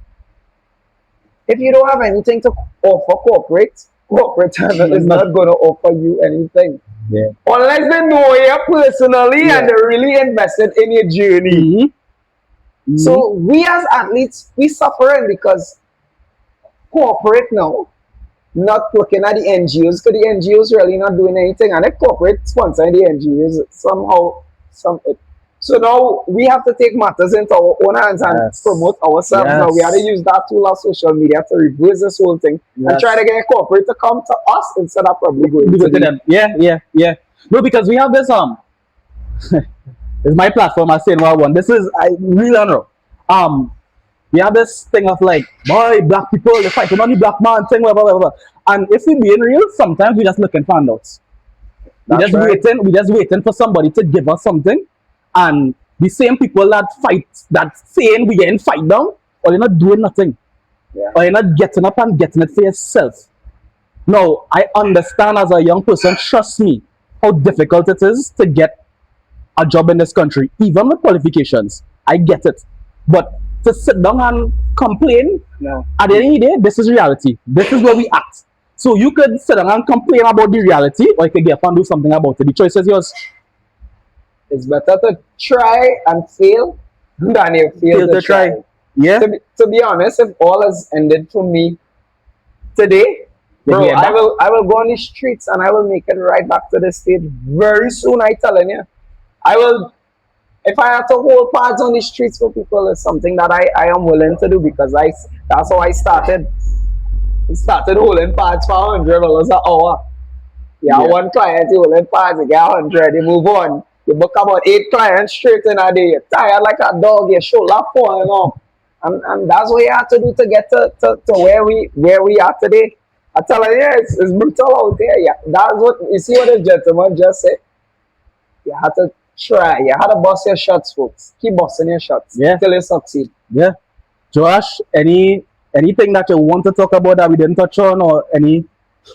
If you don't have anything to offer corporate is not going to offer you anything. Yeah. Unless they know you personally and they're really invested in your journey. So we as athletes, we suffering because corporate now not looking at the NGOs, because the NGOs really not doing anything, and the corporate sponsoring the NGOs somehow. So now we have to take matters into our own hands and promote ourselves. Now we have to use that tool of social media to reverse this whole thing and try to get corporate to come to us instead of probably going to them. Yeah. No, because we have this it's my platform. I say what I want. This is, I really don't know. We have this thing of like, boy, black people, they fight on the black man thing, whatever. And if we being real, sometimes we just looking for handouts. We just waiting for somebody to give us something. And the same people that fight, that saying we getting fight down, or you're not doing nothing. Yeah. Or you're not getting up and getting it for yourself. Now, I understand as a young person, trust me, how difficult it is to get a job in this country, even with qualifications. I get it. But to sit down and complain, at the end of the day, this is reality. This is where we act. So you could sit down and complain about the reality, or you could get up and do something about it. The choice is yours. It's better to try and fail than you fail to try. Yeah. To be honest, if all has ended for me today, Bro, hear that? I will go on the streets and I will make it right back to the stage very soon. I telling you, I will. If I have to hold pads on the streets for people, it's something that I am willing to do because that's how I started. I started holding pads for $100 an hour. Yeah, Yeah. one client you holding pads, you get 100, you move on. You book about 8 clients straight in a day. You're tired like a dog, your shoulder falling off. And that's what you have to do to get to where we are today. I tell you, yeah, it's brutal out there. Yeah, that's what you see what the gentleman just said. You have to try. You have to bust your shots, folks. Keep busting your shots Yeah. till you succeed. Yeah. Joash, anything that you want to talk about that we didn't touch on, or any?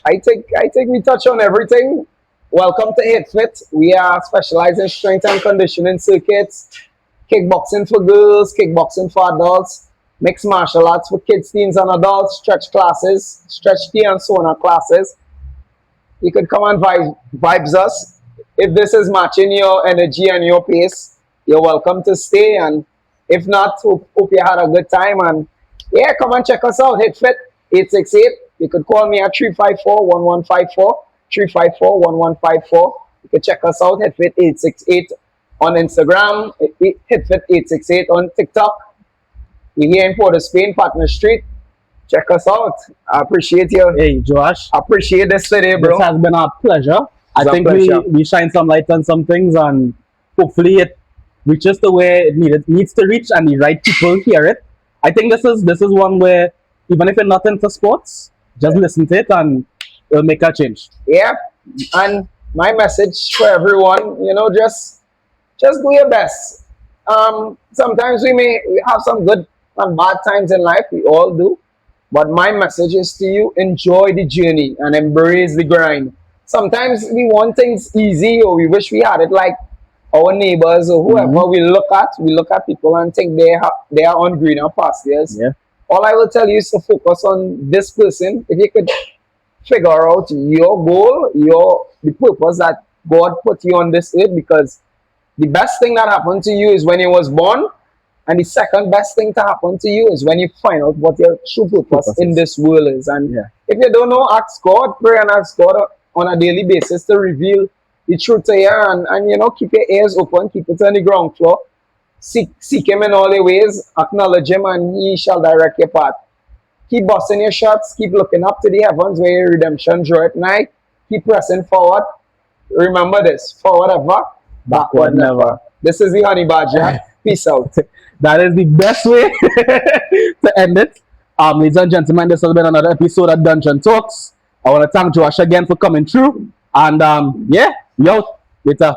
I think we touch on everything. Welcome to Hit Fit. We are specialized in strength and conditioning circuits, kickboxing for girls, kickboxing for adults, mixed martial arts for kids, teens, and adults, stretch classes, stretch tea and sauna classes. You could come and vibes us. If this is matching your energy and your pace, you're welcome to stay. And if not, hope you had a good time. And yeah, come and check us out. Hit Fit 868. You could call me at 354-1154, 354-1154. You could check us out, Hit Fit 868 on Instagram, Hit Fit 868 on TikTok. We're here in Port of Spain, Partner Street. Check us out. I appreciate you. Hey, Joash, I appreciate this today, bro. this has been a pleasure. I It's a think pleasure. we shine some light on some things, and hopefully it reaches the way needs to reach, and the right people hear it. I think this is one where even if you're not into sports, just listen to it and it'll make a change. Yeah. And my message for everyone, just do your best. Sometimes we have some good and bad times in life. We all do. But my message is to you: enjoy the journey and embrace the grind. Sometimes we want things easy, or we wish we had it like our neighbors or whoever we look at people and think they are on greener pastures. Yeah. All I will tell you is to focus on this person. If you could figure out your goal, the purpose that God put you on this earth, because the best thing that happened to you is when you was born, and the second best thing to happen to you is when you find out what your true purpose in this world is. And Yeah. if you don't know, ask God, pray and ask God on a daily basis to reveal the truth to you, and keep your ears open, keep it on the ground floor. Seek him in all your ways, acknowledge him, and he shall direct your path. Keep busting your shots, keep looking up to the heavens where your redemption draweth nigh. Keep pressing forward. Remember this: forward ever, backward never. This is the Honey Badger. Peace out. That is the best way to end it. Ladies and gentlemen, this has been another episode of Dungeon Talks. I want to thank Joash again for coming through. And yeah, we out. Later.